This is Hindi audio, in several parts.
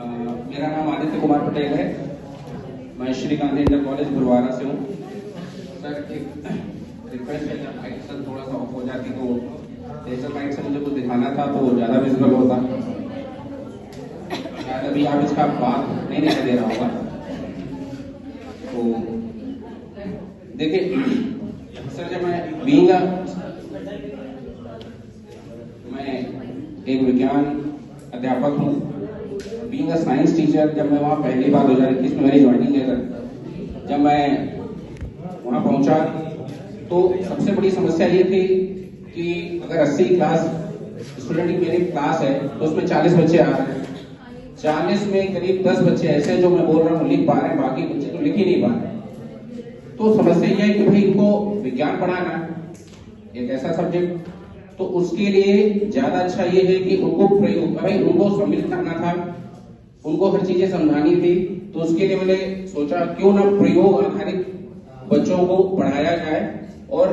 मेरा नाम आदित्य कुमार पटेल है। मैं श्री गांधी इंटर कॉलेज गुरुवारा से हूँ। सर एक रिक्वेस्ट है, जब लाइट सर थोड़ा सा ऑफ हो जाती तो लेजर लाइट से मुझे कुछ दिखाना था तो ज़्यादा विजिबल होता। शायद अभी आप इसका बात नहीं दिखाई दे रहा होगा। तो देखिए सर, जब मैं एक विज्ञान अध्यापक हूँ, बीइंग अ साइंस टीचर, जब मैं वहाँ पहली बार 2021 में मेरी ज्वाइनिंग है सर, जब मैं वहाँ पहुँचा तो सबसे बड़ी समस्या ये थी कि अगर 80 क्लास स्टूडेंट की मेरी क्लास है तो उसमें 40 बच्चे आ रहे हैं। 40 में करीब 10 बच्चे ऐसे जो मैं बोल रहा हूँ लिख पा रहे हैं, बाकी बच्चे तो लिख ही नहीं पा रहे। तो समस्या यह है कि भाई इनको विज्ञान पढ़ाना एक ऐसा सब्जेक्ट, तो उसके लिए ज्यादा अच्छा ये है कि उनको प्रयोग, भाई उनको सम्मिलित करना था, उनको हर चीजें समझानी थी। तो उसके लिए मैंने सोचा क्यों ना प्रयोग आधारित बच्चों को पढ़ाया जाए। और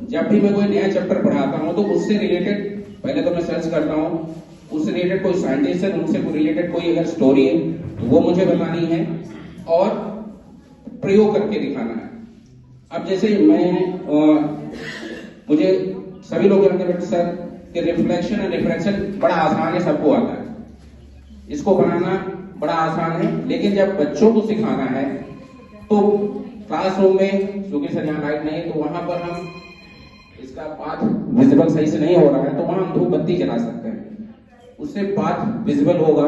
जब भी मैं कोई नया चैप्टर पढ़ाता हूँ तो उससे रिलेटेड पहले तो मैं सर्च करता हूँ, उससे रिलेटेड कोई साइंटिस्ट है, उनसे रिलेटेड कोई अगर स्टोरी है तो वो मुझे बतानी है और प्रयोग करके दिखाना है। अब जैसे मुझे सभी लोग कहते हैं सर कि रिफ्लेक्शन और रिफ्रैक्शन बड़ा आसान है, सबको आता है, इसको बनाना बड़ा आसान है। लेकिन जब बच्चों को सिखाना है तो क्लासरूम में, क्योंकि सर यहाँ लाइट नहीं है तो वहां पर हम इसका पाथ विजिबल सही से नहीं हो रहा है, तो वहां हम धूप बत्ती जला सकते हैं, उससे पाथ विजिबल होगा।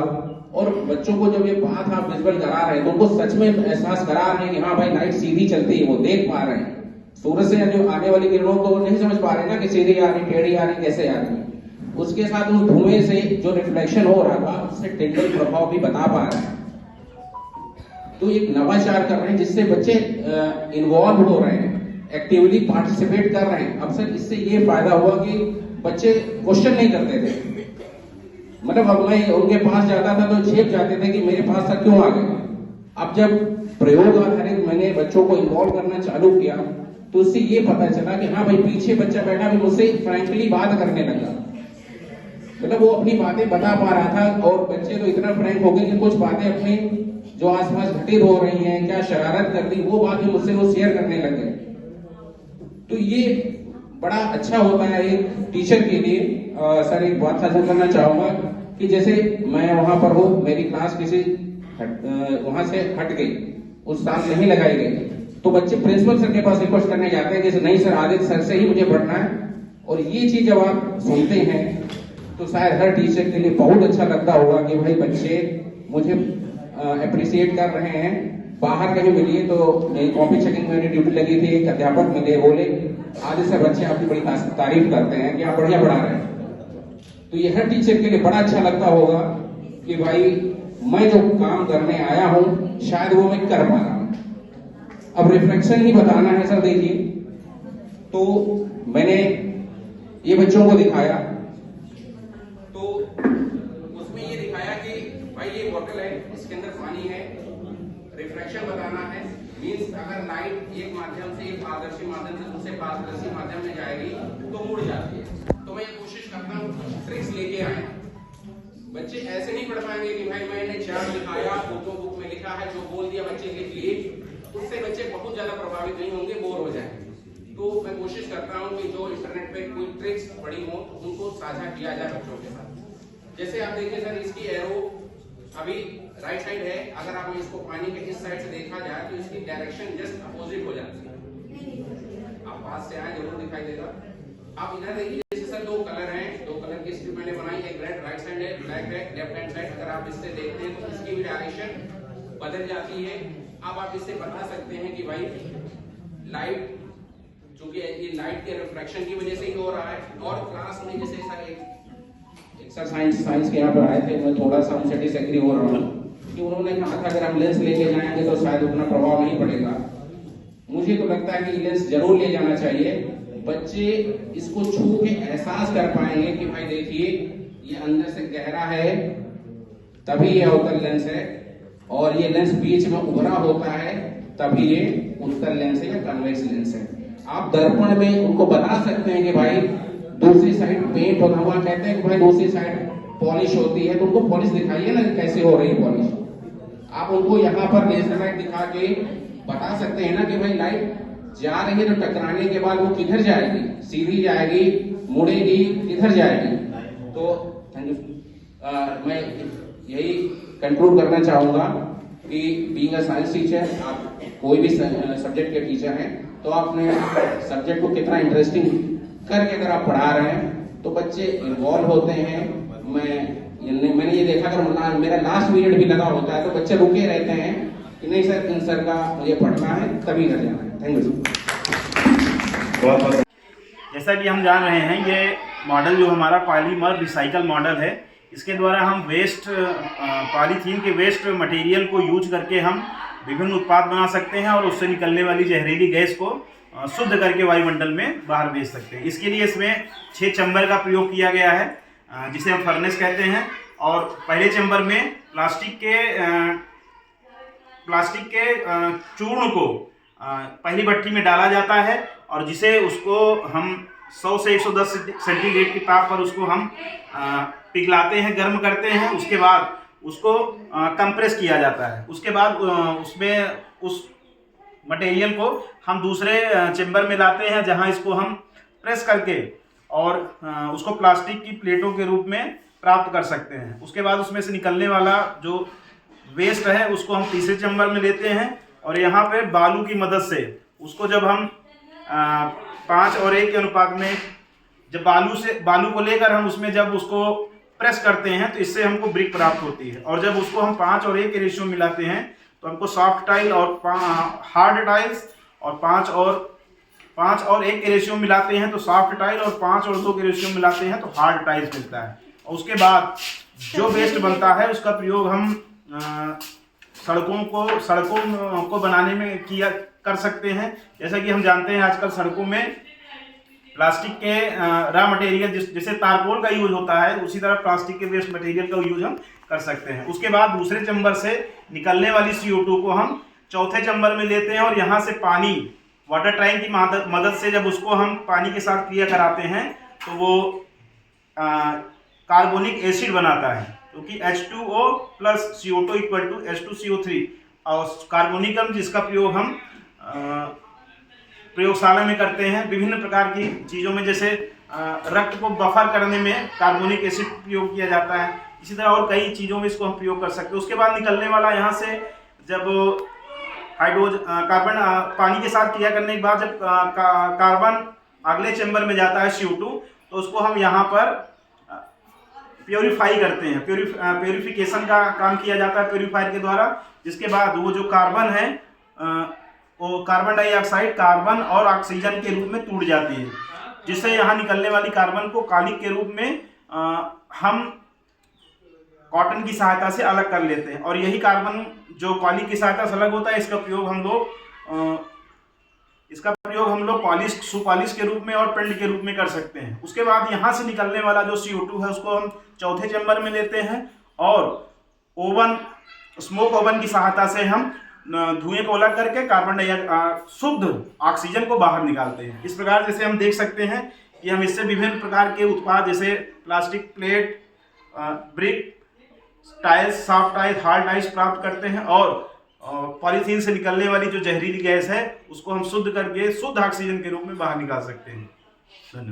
और बच्चों को जब ये पाथ आप विजिबल करा रहे हैं तो उनको सच में एहसास करा रहे हैं कि हाँ भाई लाइट सीधी चलती है, वो देख पा रहे हैं। सूरज से जो आने वाली किरणों को नहीं समझ पा रहे ना कि सीधी आ रही, टेढ़ी आ रही, कैसे आ रही। उसके साथ उस धुएं से जो रिफ्लेक्शन हो रहा था उससे टिंडल प्रभाव भी बता पा रहे हैं। तो एक नवाचार कर रहे हैं जिससे बच्चे इन्वॉल्व हो रहे हैं, एक्टिवली पार्टिसिपेट कर रहे हैं। अब सर इससे ये फायदा हुआ कि बच्चे क्वेश्चन नहीं करते थे, मतलब अब मैं उनके पास जाता था तो झेप जाते थे कि मेरे पास सर क्यों आ गए। अब जब प्रयोग आधारित मैंने बच्चों को इन्वॉल्व करना चालू किया तो उससे ये पता चला कि हाँ भाई पीछे बच्चा बैठा भी मुझसे फ्रैंकली बात करने लगा, मतलब वो अपनी बातें बता पा रहा था। और बच्चे तो इतना फ्रैंक हो गए कि कुछ बातें अपनी जो आसपास घटित हो रही हैं, क्या शरारत कर दी, वो बात भी मुझसे वो शेयर करने लग गए। तो ये बड़ा अच्छा होता है एक टीचर के लिए। सर एक बात साझा करना चाहूंगा कि जैसे मैं वहां पर हूँ, मेरी क्लास किसी वहां से हट गई, उस साल नहीं लगाई गई, तो बच्चे प्रिंसिपल सर के पास रिक्वेस्ट करने जाते हैं कि नहीं सर आदित्य सर से ही मुझे पढ़ना है। और ये चीज जब आप सुनते हैं तो शायद हर टीचर के लिए बहुत अच्छा लगता होगा कि भाई बच्चे मुझे अप्रिशिएट कर रहे हैं। बाहर कहीं मिलिए तो मेरी कॉपी चेकिंग में मेरी ड्यूटी लगी थी, एक अध्यापक मिले, बोले आदित्य सर बच्चे आपकी बड़ी तारीफ करते हैं कि आप बढ़िया पढ़ा रहे हैं। तो ये हर टीचर के लिए बड़ा अच्छा लगता होगा कि भाई मैं जो काम करने आया हूं शायद वो मैं कर पा रहा हूं। अब रिफ्लेक्शन ही बताना है सर। देखिए तो मैंने ये बच्चों को दिखाया, तो उसमें ये दिखाया कि भाई ये बोतल है, इसके अंदर पानी है, रिफ्लेक्शन बताना है। मींस अगर लाइट एक माध्यम से, एक पारदर्शी माध्यम से दूसरे पारदर्शी माध्यम में जाएगी तो मुड़ जाती है। तो मैं ये कोशिश करता हूँ ट्रिक्स लेके आए। बच्चे ऐसे नहीं पढ़ पाएंगे कि भाई मैंने चार्ट दिखाया, फोटो बुक में लिखा है, जो बोल दिया बच्चे लिख लिए, उससे बच्चे बहुत ज्यादा प्रभावित नहीं होंगे, बोर हो जाएंगे। तो मैं कोशिश करता हूँ कि जो इंटरनेट पे कोई ट्रिक्स पड़ी हो उनको साझा किया जाए बच्चों के साथ। जैसे आप देखिए सर, इसकी एरो अभी राइट साइड है, अगर आप इसको पानी के इस साइड से देखा जाए तो इसकी डायरेक्शन जस्ट अपोजिट हो जाती है। आप पास से आए जरूर दिखाई देगा। आप इधर देखिए, जैसे सर दो कलर हैं, दो कलर की स्ट्रिप मैंने बनाई, एक रेड राइट साइड है, ब्लैक है लेफ्ट हैंड साइड। अगर आप इससे देखते हैं तो इसकी भी डायरेक्शन बदल जाती है। अब आप इससे बता सकते हैं कि भाई लाइट, चूंकि ये लाइट के रिफ्रैक्शन की वजह से ही हो रहा है। और क्लास में जैसे सर एक सर साइंस के यहाँ पर आए थे, मैं थोड़ा सा उनसे डिसएग्री हो रहा हूँ कि उन्होंने कहा था अगर हम लेंस लेके जाएंगे तो शायद उतना प्रभाव नहीं पड़ेगा। मुझे तो लगता है कि लेंस जरूर ले जाना चाहिए। बच्चे इसको छू के एहसास कर पाएंगे कि भाई देखिए ये अंदर से गहरा है, तभी ये अवतल लेंस है, और ये लेंस बीच में उभरा होता है तभी ये उत्तल लेंस है या कन्वेक्स लेंस है। आप दर्पण में उनको बता सकते हैं कि भाई दूसरी साइड पेंट होता हुआ, कहते हैं कि भाई दूसरी साइड पॉलिश होती है, तो उनको पॉलिश दिखाइए ना कैसे हो रही है पॉलिश। आप उनको यहाँ पर लेजर लाइट दिखा के बता सकते हैं ना कि भाई लाइट जा रही है तो टकराने के बाद वो किधर जाएगी, सीधी जाएगी, मुड़ेगी, किधर जाएगी। तो थैंक यू। मैं यही कंक्लूड करना चाहूंगा कि बीइंग अ साइंस टीचर, आप कोई भी सब्जेक्ट के टीचर हैं तो आप अपने सब्जेक्ट को कितना इंटरेस्टिंग करके अगर आप पढ़ा रहे हैं तो बच्चे इन्वॉल्व होते हैं। मैंने ये देखा अगर मेरा लास्ट पीरियड भी लगा होता है तो बच्चे रुके रहते हैं कि नहीं सर, इन सर का मुझे पढ़ना है, तभी घर जाना है। Thank you. जैसा कि हम जान रहे हैं, ये मॉडल जो हमारा पॉलीमर रिसाइकल मॉडल है, इसके द्वारा हम वेस्ट पॉलीथीन के वेस्ट मटेरियल को यूज करके हम विभिन्न उत्पाद बना सकते हैं और उससे निकलने वाली जहरीली गैस को शुद्ध करके वायुमंडल में बाहर भेज सकते हैं। इसके लिए इसमें 6 चैम्बर का प्रयोग किया गया है, जिसे हम फर्नेस कहते हैं। और पहले चैम्बर में प्लास्टिक के चूर्ण को पहली भट्टी में डाला जाता है और जिसे उसको हम 100 से 110 सेंटीग्रेड की ताप पर उसको हम पिघलाते हैं, गर्म करते हैं। उसके बाद उसको कंप्रेस किया जाता है। उसके बाद उसमें उस मटेरियल को हम दूसरे चेम्बर में लाते हैं, जहां इसको हम प्रेस करके और उसको प्लास्टिक की प्लेटों के रूप में प्राप्त कर सकते हैं। उसके बाद उसमें से निकलने वाला जो वेस्ट है उसको हम तीसरे चेम्बर में लेते हैं और यहाँ पे बालू की मदद से उसको जब हम 5 और 1 के अनुपात में जब बालू को लेकर हम उसमें जब उसको प्रेस करते हैं तो इससे हमको ब्रिक प्राप्त होती है। और जब उसको हम 5 और 1 के रेशियो में मिलाते हैं तो हमको सॉफ्ट टाइल और हार्ड टाइल्स, और 5 और 1 के रेशियो में मिलाते हैं तो सॉफ्ट टाइल, और 5 और 2 के रेशियो में मिलाते हैं तो हार्ड टाइल्स मिलता है। और उसके बाद जो वेस्ट बनता है उसका प्रयोग हम सड़कों को बनाने में कर सकते हैं। जैसा कि हम जानते हैं आजकल सड़कों में प्लास्टिक के रॉ मटेरियल जैसे तारकोल का यूज होता है, उसी तरह प्लास्टिक के वेस्ट मटेरियल का यूज हम कर सकते हैं। उसके बाद दूसरे चैम्बर से निकलने वाली CO2 को हम चौथे चैम्बर में लेते हैं और यहाँ से पानी वाटर ट्राइन की मदद से जब उसको हम पानी के साथ क्रिया कराते हैं तो वो कार्बोनिक एसिड बनाता है, क्योंकि H2O + CO2 = H2CO3। और कार्बोनिकम जिसका प्रयोग हम प्रयोगशाला में करते हैं विभिन्न प्रकार की चीज़ों में, जैसे रक्त को बफर करने में कार्बोनिक एसिड प्रयोग किया जाता है। इसी तरह और कई चीज़ों में इसको हम प्रयोग कर सकते हैं। उसके बाद निकलने वाला यहाँ से जब कार्बन पानी के साथ क्रिया करने के बाद जब कार्बन अगले चैम्बर में जाता है CO2, तो उसको हम यहाँ पर प्योरीफाई करते हैं। प्योरीफिकेशन का काम किया जाता है प्योरीफायर के द्वारा, जिसके बाद वो जो कार्बन है वो कार्बन डाइऑक्साइड कार्बन और ऑक्सीजन के रूप में टूट जाती है, जिससे यहाँ निकलने वाली कार्बन को कालिक के रूप में हम कॉटन की सहायता से अलग कर लेते हैं। और यही कार्बन जो कालिक की सहायता से अलग होता है, इसका प्रयोग हम लोग पॉलिश के रूप में और पेंट के रूप में कर सकते हैं। उसके बाद यहाँ से निकलने वाला जो CO2 है उसको हम चौथे चैम्बर में लेते हैं और स्मोक ओवन की सहायता से हम धुएं को अलग करके कार्बन डाइऑक्साइड शुद्ध ऑक्सीजन को बाहर निकालते हैं। इस प्रकार जैसे हम देख सकते हैं कि हम इससे विभिन्न प्रकार के उत्पाद जैसे plastic plate, brick, tiles, soft tiles, hard tiles प्राप्त करते हैं और पॉलीथीन से निकलने वाली जो जहरीली गैस है उसको हम शुद्ध करके शुद्ध ऑक्सीजन के रूप में बाहर निकाल सकते हैं। धन्यवाद।